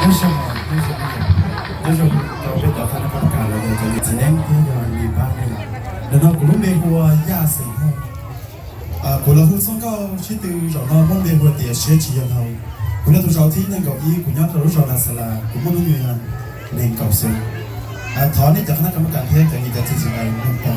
为什么เราเป็นต่อคณะกรรมการเราเลยจะแสดงเพื่อยอนมีบ้างไหมล่ะแล้วเรากลุ่มเบหัวยาสิงห์古老和松高是对让那梦的我的学习要头，古老多少天能够以古鸟头上那是啦，古木都女人能够生，ถอนนี่จากคณะกรรมการเทศจะมีแต่ที่สิ่งใดมุ่งต่อ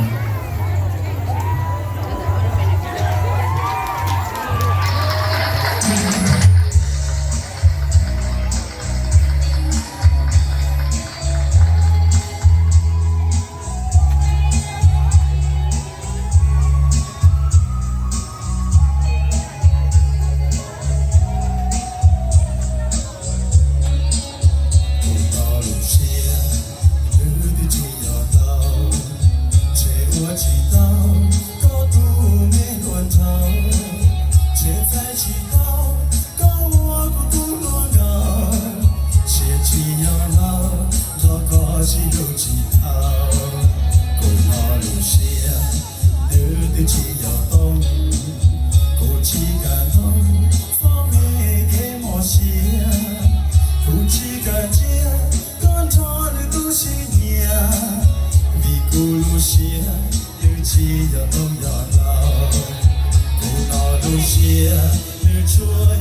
要都要老，古老路线，日出。